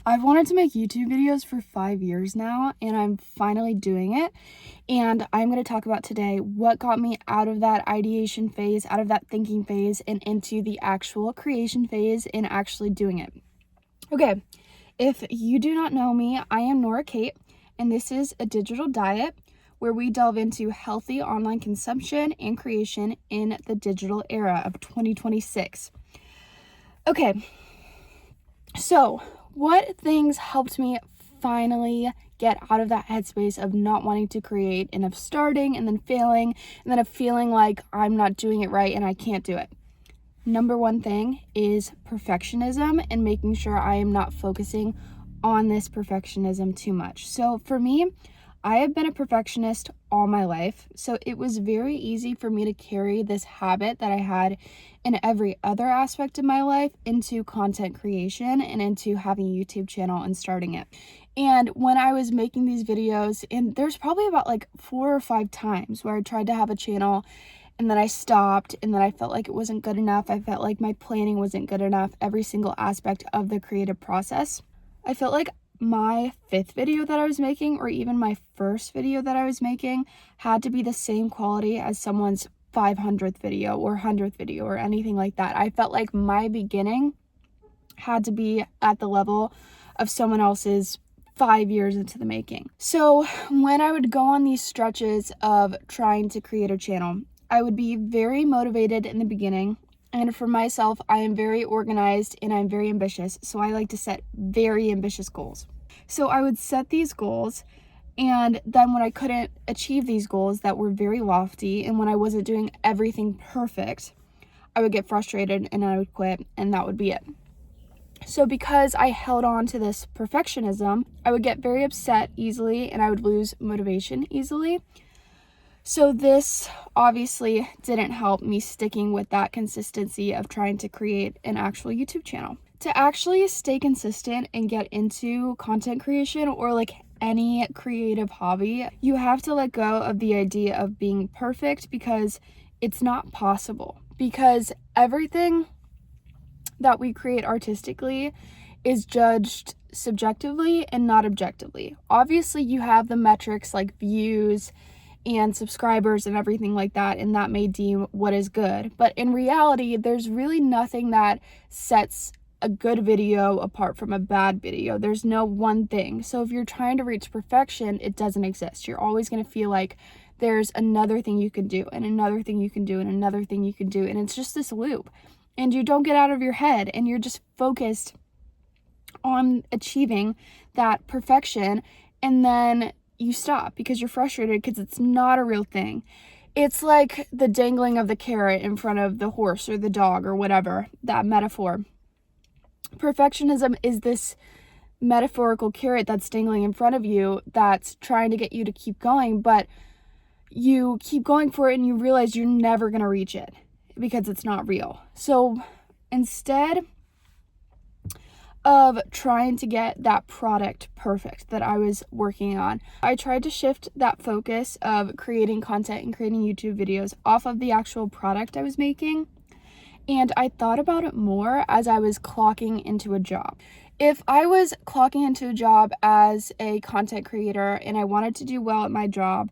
I've wanted to make YouTube videos for 5 years now, and I'm finally doing it. And I'm going to talk about today what got me out of that ideation phase, out of that thinking phase, and into the actual creation phase and actually doing it. Okay, if you do not know me, I am Nora Kate, and this is A Digital Diet, where we delve into healthy online consumption and creation in the digital era of 2026. Okay, so what things helped me finally get out of that headspace of not wanting to create and of starting and then failing and then of feeling like I'm not doing it right and I can't do it? Number one thing is perfectionism and making sure I am not focusing on this perfectionism too much. So for me, I have been a perfectionist all my life, so it was very easy for me to carry this habit that I had in every other aspect of my life into content creation and into having a YouTube channel and starting it. And when I was making these videos, and there's probably about like 4 or 5 times where I tried to have a channel and then I stopped, and then I felt like it wasn't good enough. I felt like my planning wasn't good enough, every single aspect of the creative process. I felt like my 5th video that I was making, or even my first video that I was making, had to be the same quality as someone's 500th video or 100th video or anything like that. I felt like my beginning had to be at the level of someone else's 5 years into the making. So when I would go on these stretches of trying to create a channel, I would be very motivated in the beginning. And for myself, I am very organized and I'm very ambitious. So I like to set very ambitious goals. So I would set these goals, and then when I couldn't achieve these goals that were very lofty, and when I wasn't doing everything perfect, I would get frustrated and I would quit, and that would be it. So because I held on to this perfectionism, I would get very upset easily and I would lose motivation easily. So this obviously didn't help me sticking with that consistency of trying to create an actual YouTube channel. To actually stay consistent and get into content creation or like any creative hobby, you have to let go of the idea of being perfect, because it's not possible. Because everything that we create artistically is judged subjectively and not objectively. Obviously, you have the metrics like views and subscribers and everything like that, and that may deem what is good. But in reality, there's really nothing that sets a good video apart from a bad video. There's no one thing. So if you're trying to reach perfection, it doesn't exist. You're always going to feel like there's another thing you can do and another thing you can do and another thing you can do. And it's just this loop. And you don't get out of your head, and you're just focused on achieving that perfection, and then you stop because you're frustrated because it's not a real thing. It's like the dangling of the carrot in front of the horse or the dog or whatever, that metaphor. Perfectionism is this metaphorical carrot that's dangling in front of you that's trying to get you to keep going, but you keep going for it and you realize you're never going to reach it because it's not real. So instead of trying to get that product perfect that I was working on, I tried to shift that focus of creating content and creating YouTube videos off of the actual product I was making. And I thought about it more as I was clocking into a job. If I was clocking into a job as a content creator and I wanted to do well at my job,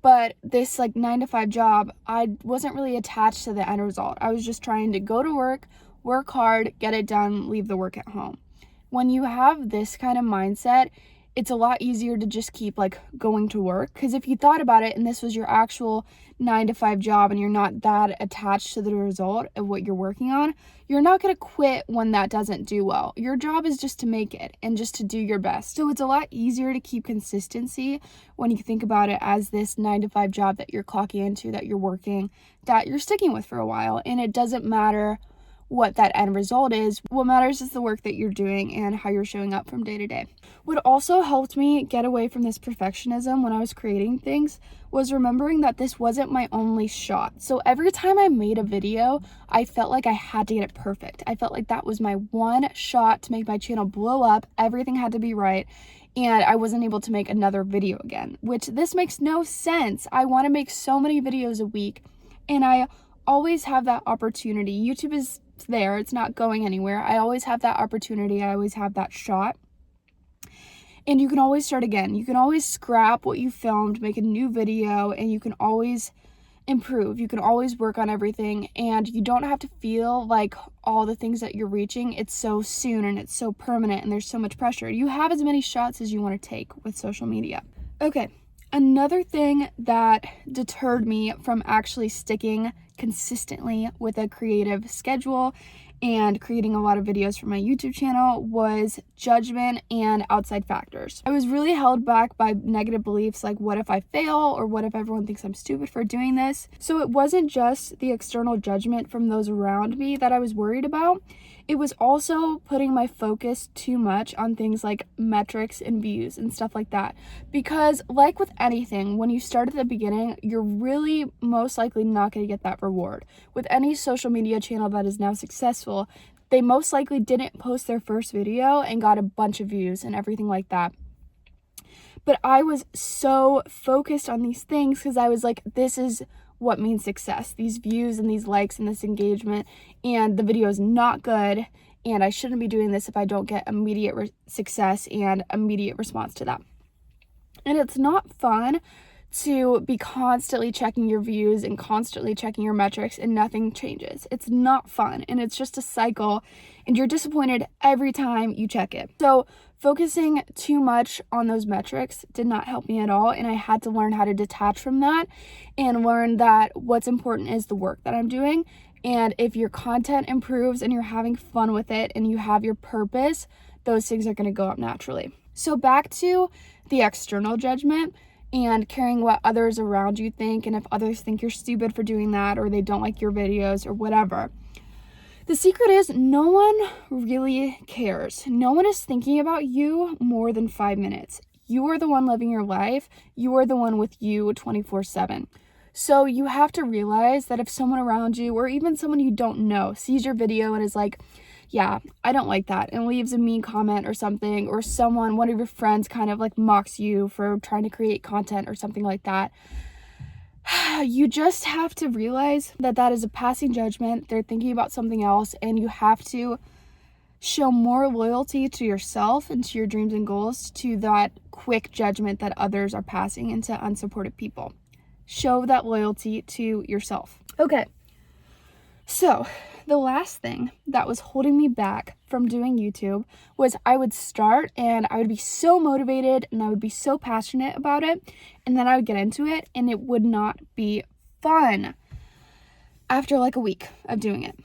but this like 9-to-5 job, I wasn't really attached to the end result. I was just trying to go to work hard, get it done, leave the work at home. When you have this kind of mindset, it's a lot easier to just keep like going to work. Because if you thought about it and this was your actual 9-to-5 job and you're not that attached to the result of what you're working on, you're not going to quit when that doesn't do well. Your job is just to make it and just to do your best. So it's a lot easier to keep consistency when you think about it as this 9-to-5 job that you're clocking into, that you're working, that you're sticking with for a while. And it doesn't matter what that end result is. What matters is the work that you're doing and how you're showing up from day to day. What also helped me get away from this perfectionism when I was creating things was remembering that this wasn't my only shot. So every time I made a video, I felt like I had to get it perfect. I felt like that was my one shot to make my channel blow up. Everything had to be right, and I wasn't able to make another video again, which this makes no sense. I want to make so many videos a week, and I always have that opportunity. YouTube is there, it's not going anywhere. I always have that opportunity, I always have that shot. And you can always start again. You can always scrap what you filmed, make a new video, and you can always improve. You can always work on everything, and you don't have to feel like all the things that you're reaching, it's so soon and it's so permanent and there's so much pressure. You have as many shots as you want to take with social media. Okay, another thing that deterred me from actually sticking consistently with a creative schedule and creating a lot of videos for my YouTube channel was judgment and outside factors. I was really held back by negative beliefs like, what if I fail, or what if everyone thinks I'm stupid for doing this? So it wasn't just the external judgment from those around me that I was worried about. It was also putting my focus too much on things like metrics and views and stuff like that. Because like with anything, when you start at the beginning, you're really most likely not going to get that reward. With any social media channel that is now successful, they most likely didn't post their first video and got a bunch of views and everything like that. But I was so focused on these things because I was like, this is what means success, these views and these likes and this engagement, and the video is not good, and I shouldn't be doing this if I don't get immediate success and immediate response to that. And it's not fun to be constantly checking your views and constantly checking your metrics and nothing changes. It's not fun, and it's just a cycle, and you're disappointed every time you check it. So focusing too much on those metrics did not help me at all, and I had to learn how to detach from that and learn that what's important is the work that I'm doing. And if your content improves and you're having fun with it and you have your purpose, those things are going to go up naturally. So back to the external judgment and caring what others around you think, and if others think you're stupid for doing that, or they don't like your videos or whatever. The secret is no one really cares. No one is thinking about you more than 5 minutes. You are the one living your life. You are the one with you 24/7. So you have to realize that if someone around you, or even someone you don't know, sees your video and is like, yeah, I don't like that, and leaves a mean comment or something, or one of your friends kind of like mocks you for trying to create content or something like that, you just have to realize that that is a passing judgment. They're thinking about something else, and you have to show more loyalty to yourself and to your dreams and goals to that quick judgment that others are passing into unsupported people. Show that loyalty to yourself. Okay, so the last thing that was holding me back from doing YouTube was I would start and I would be so motivated and I would be so passionate about it, and then I would get into it and it would not be fun after like a week of doing it.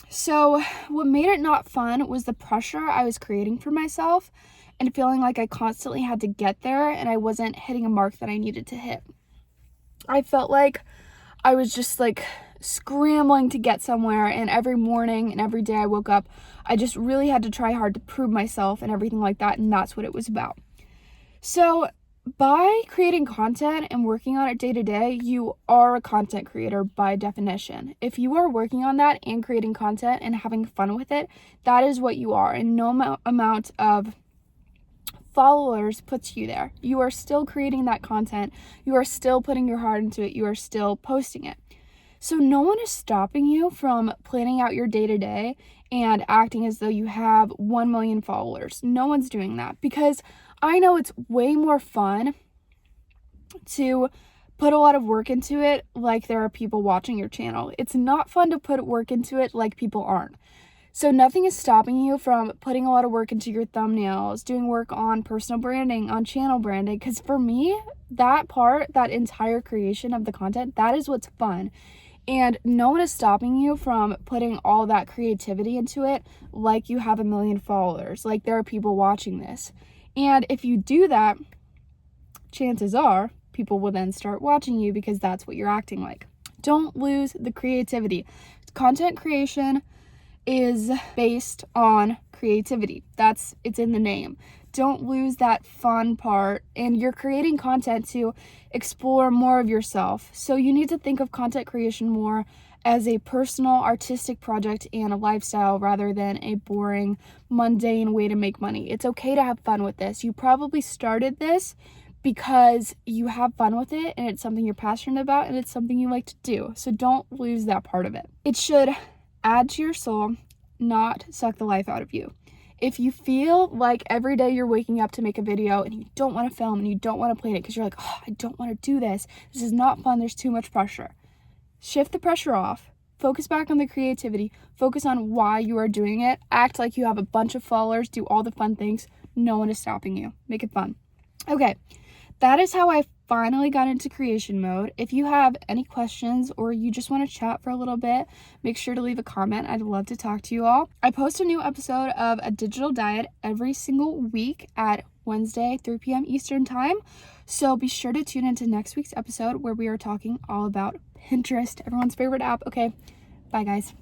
So what made it not fun was the pressure I was creating for myself and feeling like I constantly had to get there and I wasn't hitting a mark that I needed to hit. I felt like I was just like scrambling to get somewhere, and every morning and every day I woke up, I just really had to try hard to prove myself and everything like that, and that's what it was about. So by creating content and working on it day to day, you are a content creator by definition. If you are working on that and creating content and having fun with it, that is what you are, and no amount of followers puts you there. You are still creating that content. You are still putting your heart into it. You are still posting it. So no one is stopping you from planning out your day-to-day and acting as though you have 1 million followers. No one's doing that, because I know it's way more fun to put a lot of work into it like there are people watching your channel. It's not fun to put work into it like people aren't. So nothing is stopping you from putting a lot of work into your thumbnails, doing work on personal branding, on channel branding. Because for me, that entire creation of the content, that is what's fun. And no one is stopping you from putting all that creativity into it like you have 1 million followers, like there are people watching this. And if you do that, chances are people will then start watching you because that's what you're acting like. Don't lose the creativity. Content creation is based on creativity. It's in the name. Don't lose that fun part, and you're creating content to explore more of yourself. So you need to think of content creation more as a personal artistic project and a lifestyle rather than a boring, mundane way to make money. It's okay to have fun with this. You probably started this because you have fun with it and it's something you're passionate about and it's something you like to do. So don't lose that part of it. It should add to your soul, not suck the life out of you. if you feel like every day you're waking up to make a video and you don't want to film and you don't want to plan it because you're like, oh, I don't want to do this. This is not fun. There's too much pressure. Shift the pressure off. Focus back on the creativity. Focus on why you are doing it. Act like you have a bunch of followers. Do all the fun things. No one is stopping you. Make it fun. Okay, that is how I finally got into creation mode. If you have any questions or you just want to chat for a little bit, make sure to leave a comment. I'd love to talk to you all. I post a new episode of A Digital Diet every single week at Wednesday, 3 p.m. Eastern time. So be sure to tune into next week's episode where we are talking all about Pinterest, everyone's favorite app. Okay, bye guys.